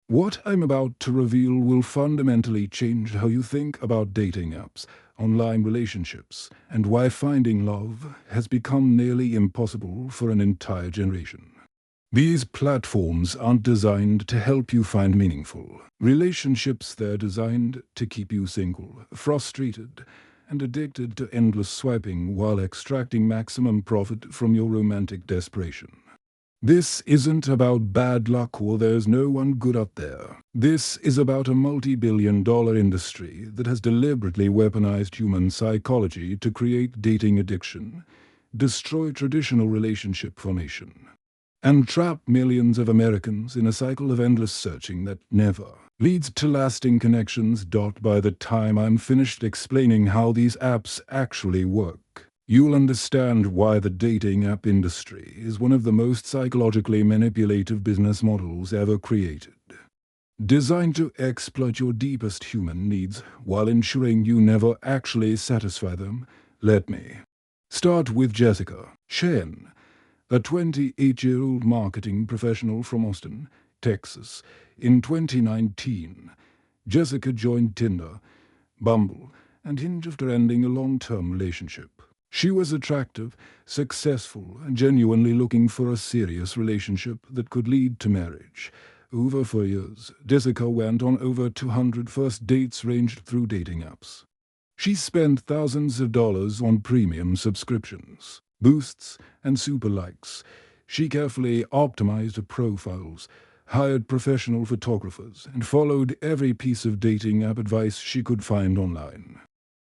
What I'm about to reveal will fundamentally change how you think about dating apps, online relationships, and why finding love has become nearly impossible for an entire generation. These platforms aren't designed to help you find meaningful relationships. They're designed to keep you single, frustrated, and addicted to endless swiping while extracting maximum profit from your romantic desperation. This isn't about bad luck or there's no one good out there. This is about a multi-billion-dollar industry that has deliberately weaponized human psychology to create dating addiction, destroy traditional relationship formation, and trap millions of Americans in a cycle of endless searching that never leads to lasting connections. By the time I'm finished explaining how these apps actually work, you'll understand why the dating app industry is one of the most psychologically manipulative business models ever created. Designed to exploit your deepest human needs while ensuring you never actually satisfy them. Let me start with Jessica Shen, a 28-year-old marketing professional from Austin, Texas. In 2019, Jessica joined Tinder, Bumble, and Hinge after ending a long-term relationship. She was attractive, successful, and genuinely looking for a serious relationship that could lead to marriage. Over 4 years, Jessica went on over 200 first dates ranged through dating apps. She spent thousands of dollars on premium subscriptions, boosts, and super likes. She carefully optimized her profiles, hired professional photographers, and followed every piece of dating app advice she could find online.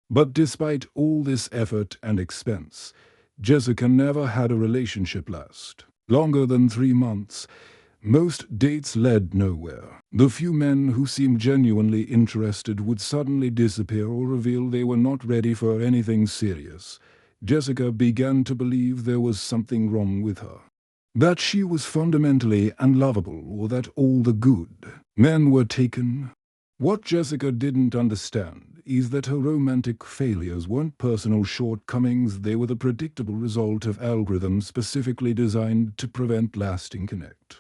But despite all this effort and expense, Jessica never had a relationship last longer than 3 months. Most dates led nowhere. The few men who seemed genuinely interested would suddenly disappear or reveal they were not ready for anything serious. Jessica began to believe there was something wrong with her, that she was fundamentally unlovable, or that all the good men were taken. What Jessica didn't understand is that her romantic failures weren't personal shortcomings. They were the predictable result of algorithms specifically designed to prevent lasting connect.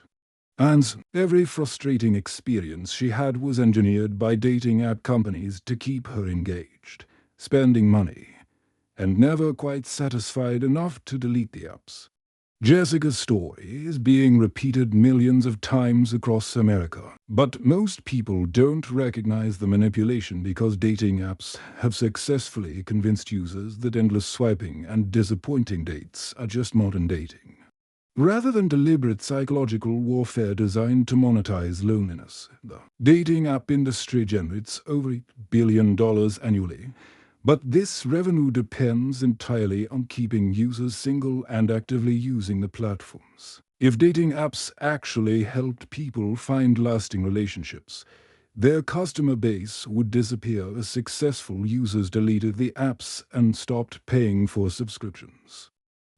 And every frustrating experience she had was engineered by dating app companies to keep her engaged, spending money, and never quite satisfied enough to delete the apps. Jessica's story is being repeated millions of times across America, but most people don't recognize the manipulation because dating apps have successfully convinced users that endless swiping and disappointing dates are just modern dating. Rather than deliberate psychological warfare designed to monetize loneliness, the dating app industry generates over $8 billion annually. But this revenue depends entirely on keeping users single and actively using the platforms. If dating apps actually helped people find lasting relationships, their customer base would disappear as successful users deleted the apps and stopped paying for subscriptions.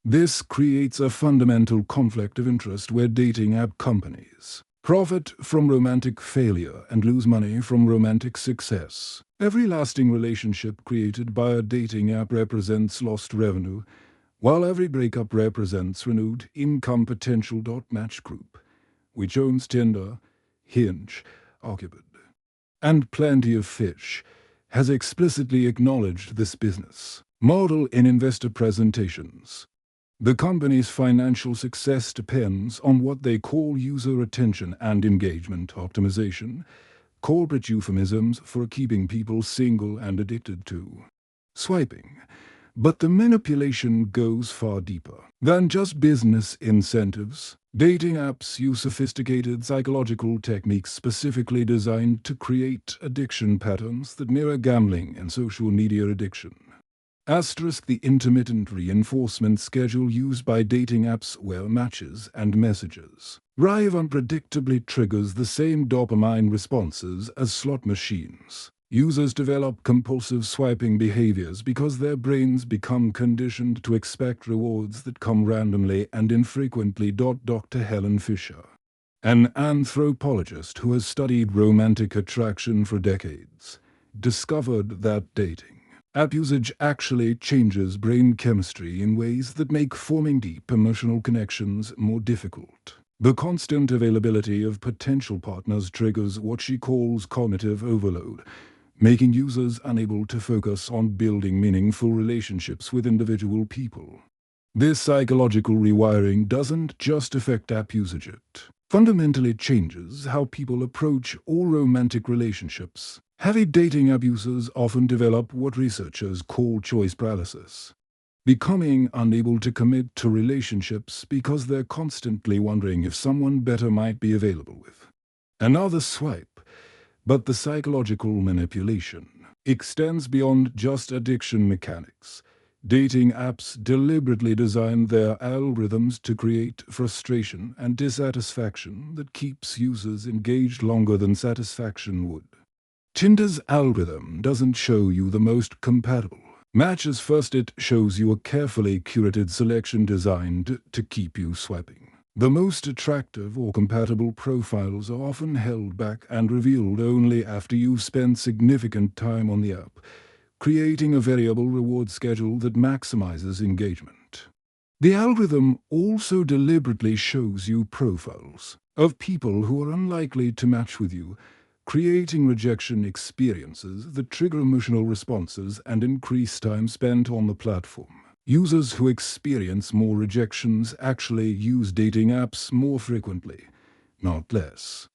This creates a fundamental conflict of interest where dating app companies profit from romantic failure and lose money from romantic success. Every lasting relationship created by a dating app represents lost revenue, while every breakup represents renewed income potential. Match Group, which owns Tinder, Hinge, Occupid, and Plenty of Fish, has explicitly acknowledged this business model in investor presentations. The company's financial success depends on what they call user attention and engagement optimization, corporate euphemisms for keeping people single and addicted to swiping. But the manipulation goes far deeper than just business incentives. Dating apps use sophisticated psychological techniques specifically designed to create addiction patterns that mirror gambling and social media addiction. The intermittent reinforcement schedule used by dating apps where matches and messages arrive unpredictably triggers the same dopamine responses as slot machines. Users develop compulsive swiping behaviors because their brains become conditioned to expect rewards that come randomly and infrequently. Dr. Helen Fisher, an anthropologist who has studied romantic attraction for decades, discovered that dating app usage actually changes brain chemistry in ways that make forming deep emotional connections more difficult. The constant availability of potential partners triggers what she calls cognitive overload, making users unable to focus on building meaningful relationships with individual people. This psychological rewiring doesn't just affect app usage, it fundamentally changes how people approach all romantic relationships. Heavy dating app users often develop what researchers call choice paralysis, becoming unable to commit to relationships because they're constantly wondering if someone better might be available with another swipe. But the psychological manipulation extends beyond just addiction mechanics. Dating apps deliberately design their algorithms to create frustration and dissatisfaction that keeps users engaged longer than satisfaction would. Tinder's algorithm doesn't show you the most compatible matches first, it shows you a carefully curated selection designed to keep you swiping. The most attractive or compatible profiles are often held back and revealed only after you've spent significant time on the app, creating a variable reward schedule that maximizes engagement. The algorithm also deliberately shows you profiles of people who are unlikely to match with you, creating rejection experiences that trigger emotional responses and increase time spent on the platform. Users who experience more rejections actually use dating apps more frequently, not less.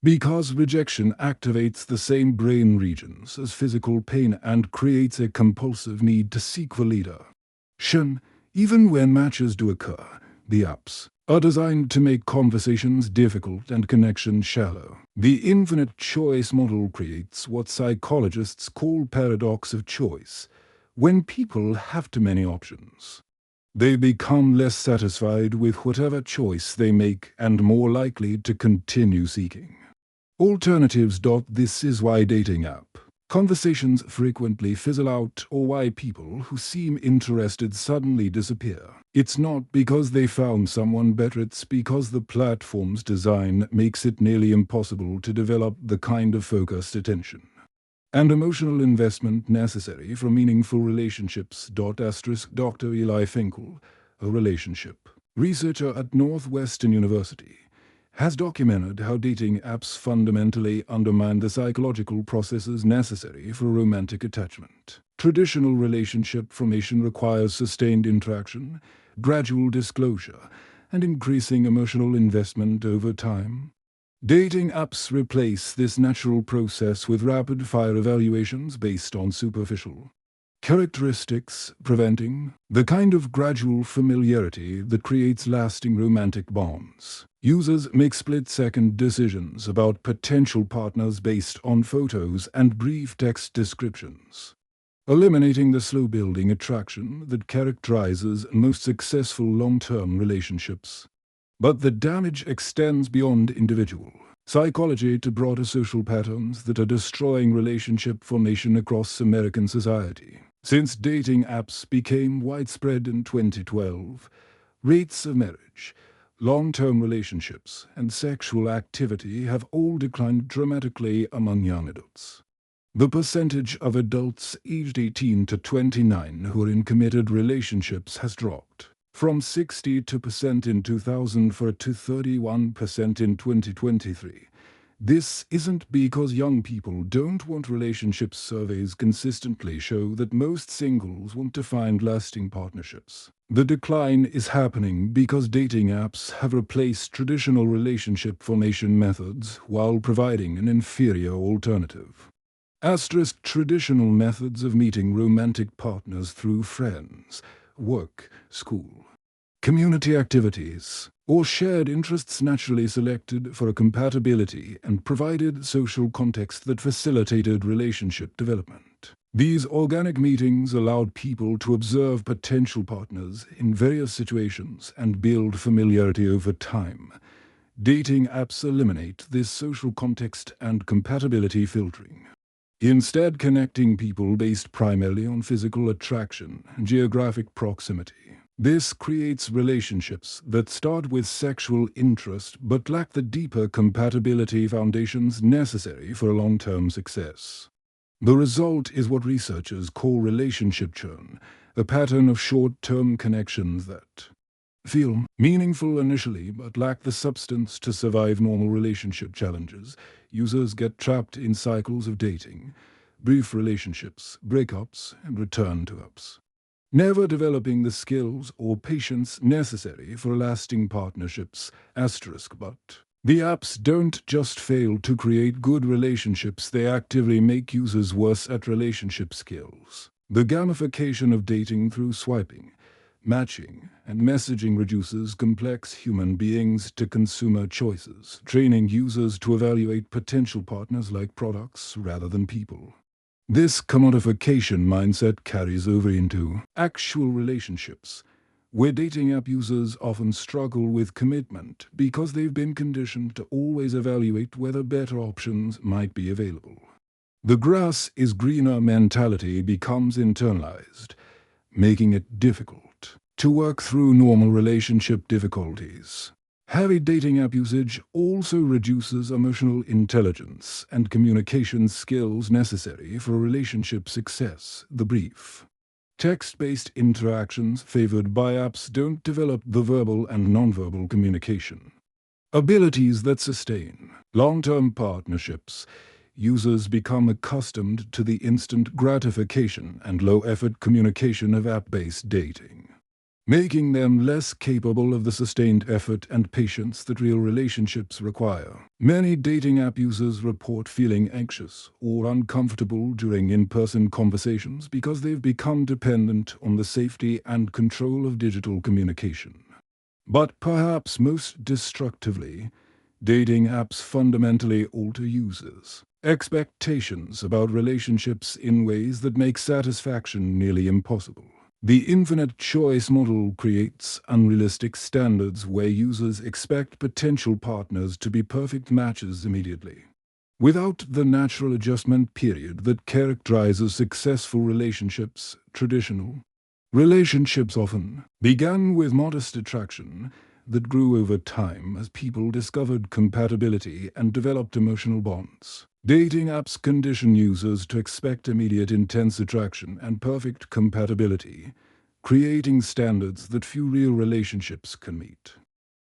Because rejection activates the same brain regions as physical pain and creates a compulsive need to seek validation. Even when matches do occur, the apps are designed to make conversations difficult and connections shallow. The infinite choice model creates what psychologists call paradox of choice. When people have too many options, they become less satisfied with whatever choice they make and more likely to continue seeking alternatives. This is why dating app conversations frequently fizzle out, or why people who seem interested suddenly disappear. It's not because they found someone better, it's because the platform's design makes it nearly impossible to develop the kind of focused attention and emotional investment necessary for meaningful relationships. Dr. Eli Finkel, a relationship researcher at Northwestern University, has documented how dating apps fundamentally undermine the psychological processes necessary for romantic attachment. Traditional relationship formation requires sustained interaction, gradual disclosure, and increasing emotional investment over time. Dating apps replace this natural process with rapid-fire evaluations based on superficial characteristics, preventing the kind of gradual familiarity that creates lasting romantic bonds. Users make split-second decisions about potential partners based on photos and brief text descriptions, eliminating the slow-building attraction that characterizes most successful long-term relationships. But the damage extends beyond individual psychology to broader social patterns that are destroying relationship formation across American society. Since dating apps became widespread in 2012, rates of marriage, long-term relationships, and sexual activity have all declined dramatically among young adults. The percentage of adults aged 18 to 29 who are in committed relationships has dropped from 62% in 2004 to 31% in 2023. This isn't because young people don't want relationships. Surveys consistently show that most singles want to find lasting partnerships. The decline is happening because dating apps have replaced traditional relationship formation methods while providing an inferior alternative. Traditional methods of meeting romantic partners through friends, work, school, community activities, or shared interests naturally selected for a compatibility and provided social context that facilitated relationship development. These organic meetings allowed people to observe potential partners in various situations and build familiarity over time. Dating apps eliminate this social context and compatibility filtering, instead connecting people based primarily on physical attraction and geographic proximity. This creates relationships that start with sexual interest but lack the deeper compatibility foundations necessary for long-term success. The result is what researchers call relationship churn, a pattern of short-term connections that feel meaningful initially but lack the substance to survive normal relationship challenges. Users get trapped in cycles of dating, brief relationships, breakups, and return to ups, never developing the skills or patience necessary for lasting partnerships. But the apps don't just fail to create good relationships, they actively make users worse at relationship skills. The gamification of dating through swiping, matching, and messaging reduces complex human beings to consumer choices, training users to evaluate potential partners like products rather than people. This commodification mindset carries over into actual relationships, where dating app users often struggle with commitment because they've been conditioned to always evaluate whether better options might be available. The grass is greener mentality becomes internalized, making it difficult to work through normal relationship difficulties. Heavy dating app usage also reduces emotional intelligence and communication skills necessary for relationship success. The brief, text-based interactions favored by apps don't develop the verbal and nonverbal communication abilities that sustain long-term partnerships. Users become accustomed to the instant gratification and low-effort communication of app-based dating, making them less capable of the sustained effort and patience that real relationships require. Many dating app users report feeling anxious or uncomfortable during in-person conversations because they've become dependent on the safety and control of digital communication. But perhaps most destructively, dating apps fundamentally alter users' expectations about relationships in ways that make satisfaction nearly impossible. The infinite choice model creates unrealistic standards where users expect potential partners to be perfect matches immediately, without the natural adjustment period that characterizes successful relationships. Traditional relationships often began with modest attraction that grew over time as people discovered compatibility and developed emotional bonds. Dating apps condition users to expect immediate intense attraction and perfect compatibility, creating standards that few real relationships can meet.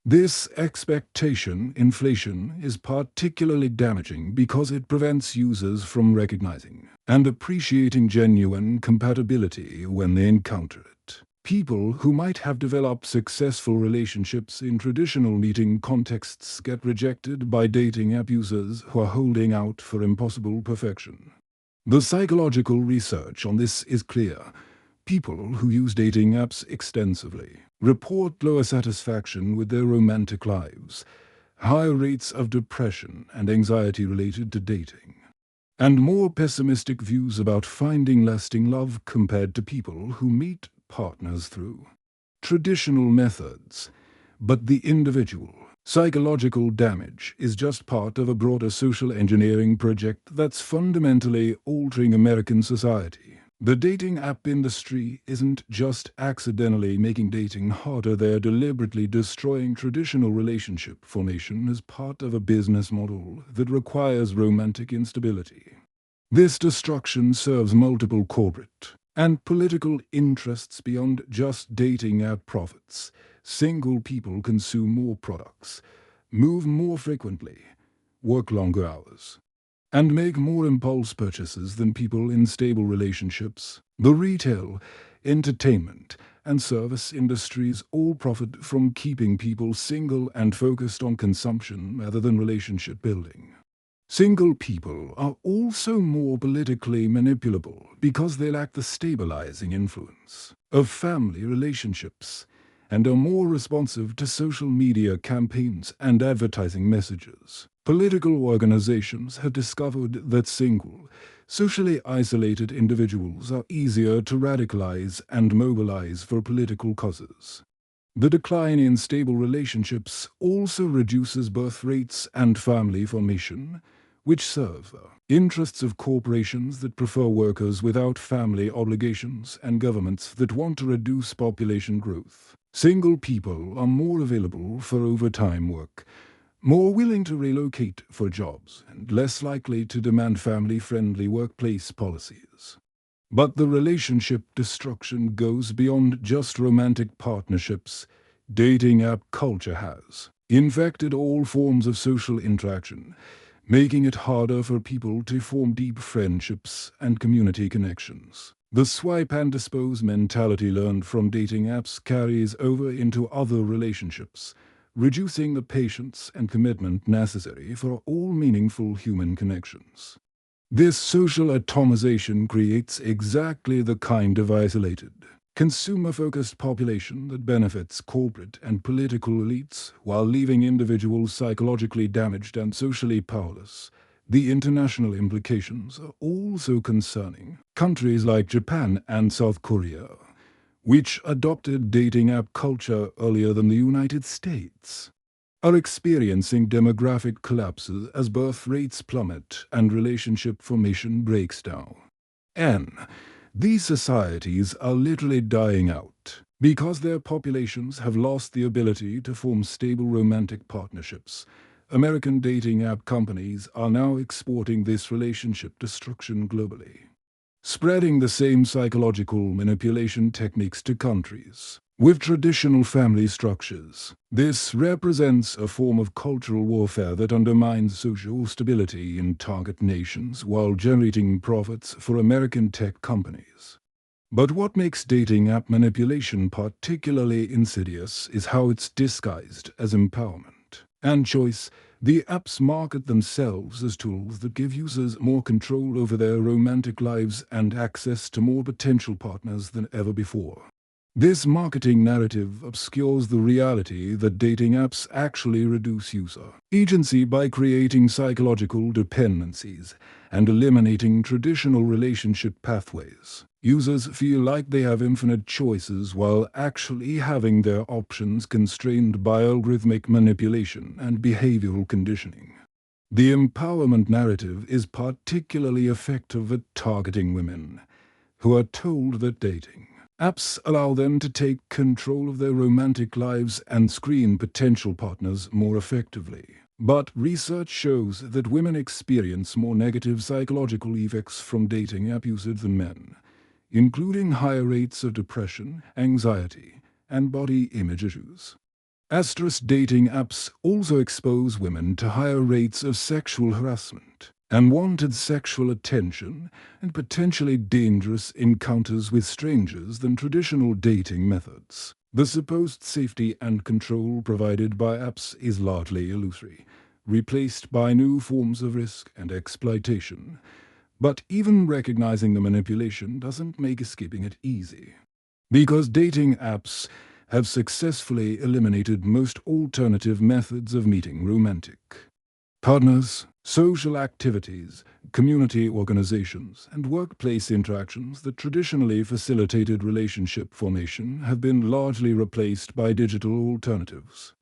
This expectation inflation is particularly damaging because it prevents users from recognizing and appreciating genuine compatibility when they encounter it. People who might have developed successful relationships in traditional meeting contexts get rejected by dating app users who are holding out for impossible perfection. The psychological research on this is clear. People who use dating apps extensively report lower satisfaction with their romantic lives, higher rates of depression and anxiety related to dating, and more pessimistic views about finding lasting love compared to people who meet partners through traditional methods. But the individual psychological damage is just part of a broader social engineering project that's fundamentally altering American society. The dating app industry isn't just accidentally making dating harder, they're deliberately destroying traditional relationship formation as part of a business model that requires romantic instability. This destruction serves multiple corporate and political interests beyond just dating app profits. Single people consume more products, move more frequently, work longer hours, and make more impulse purchases than people in stable relationships. The retail, entertainment, and service industries all profit from keeping people single and focused on consumption rather than relationship building. Single people are also more politically manipulable because they lack the stabilizing influence of family relationships and are more responsive to social media campaigns and advertising messages. Political organizations have discovered that single, socially isolated individuals are easier to radicalize and mobilize for political causes. The decline in stable relationships also reduces birth rates and family formation, which serve the interests of corporations that prefer workers without family obligations and governments that want to reduce population growth. Single people are more available for overtime work, more willing to relocate for jobs, and less likely to demand family-friendly workplace policies. But the relationship destruction goes beyond just romantic partnerships. dating app culture has infected all forms of social interaction, making it harder for people to form deep friendships and community connections. The swipe and dispose mentality learned from dating apps carries over into other relationships, reducing the patience and commitment necessary for all meaningful human connections. This social atomization creates exactly the kind of isolated, consumer-focused population that benefits corporate and political elites while leaving individuals psychologically damaged and socially powerless. The international implications are also concerning. Countries like Japan and South Korea, which adopted dating app culture earlier than the United States, are experiencing demographic collapses as birth rates plummet and relationship formation breaks down. And these societies are literally dying out because their populations have lost the ability to form stable romantic partnerships. American dating app companies are now exporting this relationship destruction globally, spreading the same psychological manipulation techniques to countries with traditional family structures. This represents a form of cultural warfare that undermines social stability in target nations while generating profits for American tech companies. But what makes dating app manipulation particularly insidious is how it's disguised as empowerment and choice. The apps market themselves as tools that give users more control over their romantic lives and access to more potential partners than ever before. This marketing narrative obscures the reality that dating apps actually reduce user agency by creating psychological dependencies and eliminating traditional relationship pathways. Users feel like they have infinite choices while actually having their options constrained by algorithmic manipulation and behavioral conditioning. The empowerment narrative is particularly effective at targeting women, who are told that dating apps allow them to take control of their romantic lives and screen potential partners more effectively. But research shows that women experience more negative psychological effects from dating app usage than men, including higher rates of depression, anxiety, and body image issues. Asterisk dating apps also expose women to higher rates of sexual harassment, unwanted sexual attention, and potentially dangerous encounters with strangers than traditional dating methods. The supposed safety and control provided by apps is largely illusory, replaced by new forms of risk and exploitation. But even recognizing the manipulation doesn't make escaping it easy, because dating apps have successfully eliminated most alternative methods of meeting romantic partners. Social activities, community organizations, and workplace interactions that traditionally facilitated relationship formation have been largely replaced by digital alternatives.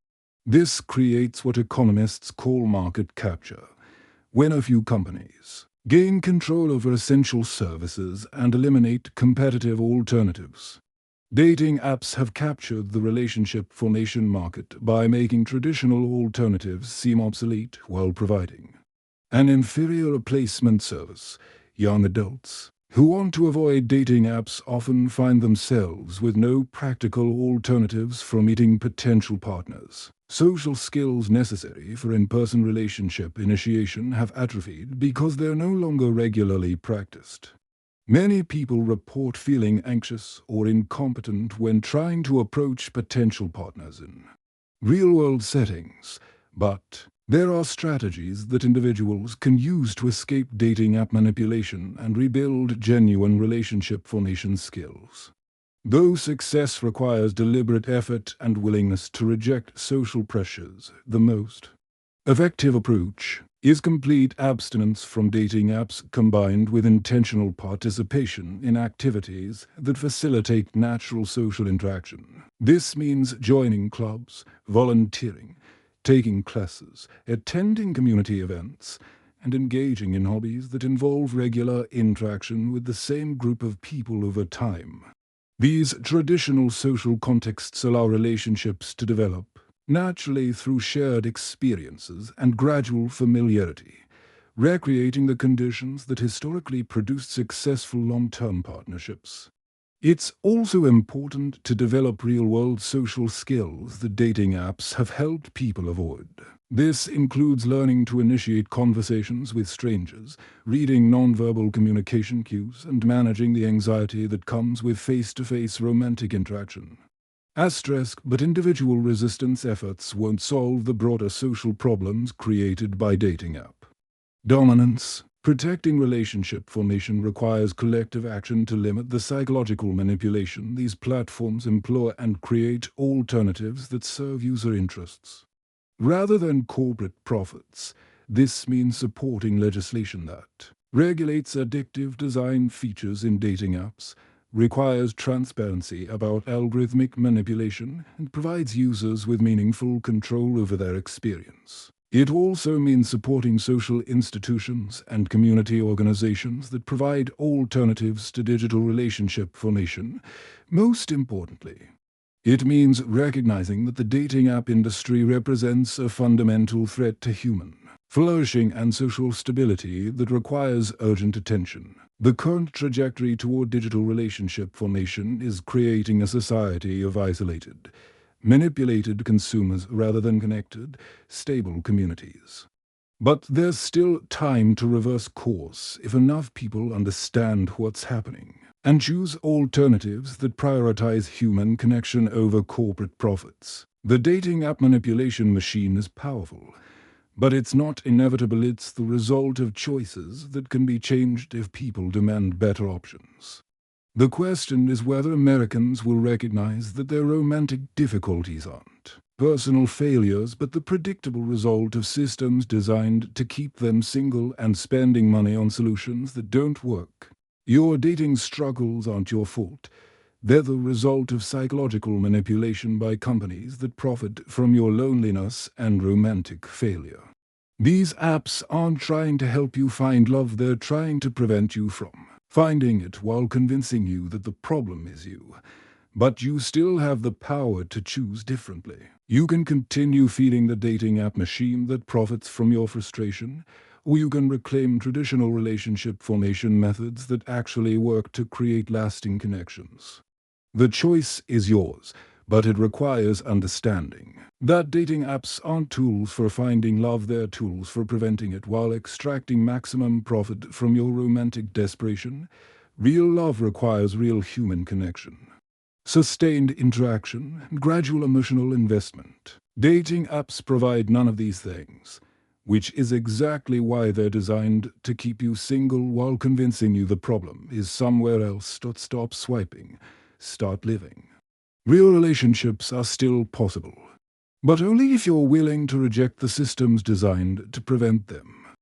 This creates what economists call market capture, when a few companies gain control over essential services and eliminate competitive alternatives. Dating apps have captured the relationship formation market by making traditional alternatives seem obsolete while providing an inferior replacement service. Young adults who want to avoid dating apps often find themselves with no practical alternatives for meeting potential partners. Social skills necessary for in-person relationship initiation have atrophied because they're no longer regularly practiced. Many people report feeling anxious or incompetent when trying to approach potential partners in real-world settings, but there are strategies that individuals can use to escape dating app manipulation and rebuild genuine relationship formation skills. Though success requires deliberate effort and willingness to reject social pressures, the most effective approach is complete abstinence from dating apps combined with intentional participation in activities that facilitate natural social interaction. This means joining clubs, volunteering, taking classes, attending community events, and engaging in hobbies that involve regular interaction with the same group of people over time. These traditional social contexts allow relationships to develop naturally through shared experiences and gradual familiarity, recreating the conditions that historically produced successful long-term partnerships. It's also important to develop real-world social skills that dating apps have helped people avoid. This includes learning to initiate conversations with strangers, reading nonverbal communication cues, and managing the anxiety that comes with face-to-face romantic interaction. Asterisk, but individual resistance efforts won't solve the broader social problems created by dating app. Dominance. Protecting relationship formation requires collective action to limit the psychological manipulation these platforms employ and create alternatives that serve user interests. Rather than corporate profits, this means supporting legislation that regulates addictive design features in dating apps, requires transparency about algorithmic manipulation, and provides users with meaningful control over their experience. It also means supporting social institutions and community organizations that provide alternatives to digital relationship formation. Most importantly, it means recognizing that the dating app industry represents a fundamental threat to human flourishing and social stability that requires urgent attention. The current trajectory toward digital relationship formation is creating a society of isolated, manipulated consumers rather than connected, stable communities. But there's still time to reverse course if enough people understand what's happening and choose alternatives that prioritize human connection over corporate profits. The dating app manipulation machine is powerful, but it's not inevitable. It's the result of choices that can be changed if people demand better options. The question is whether Americans will recognize that their romantic difficulties aren't personal failures, but the predictable result of systems designed to keep them single and spending money on solutions that don't work. Your dating struggles aren't your fault. They're the result of psychological manipulation by companies that profit from your loneliness and romantic failure. These apps aren't trying to help you find love, they're trying to prevent you from finding it while convincing you that the problem is you. But you still have the power to choose differently. You can continue feeding the dating app machine that profits from your frustration, or you can reclaim traditional relationship formation methods that actually work to create lasting connections. The choice is yours, but it requires understanding that dating apps aren't tools for finding love, they're tools for preventing it while extracting maximum profit from your romantic desperation. Real love requires real human connection, sustained interaction, and gradual emotional investment. Dating apps provide none of these things, which is exactly why they're designed to keep you single while convincing you the problem is somewhere else. Stop swiping. Start living. Real relationships are still possible, but only if you're willing to reject the systems designed to prevent them.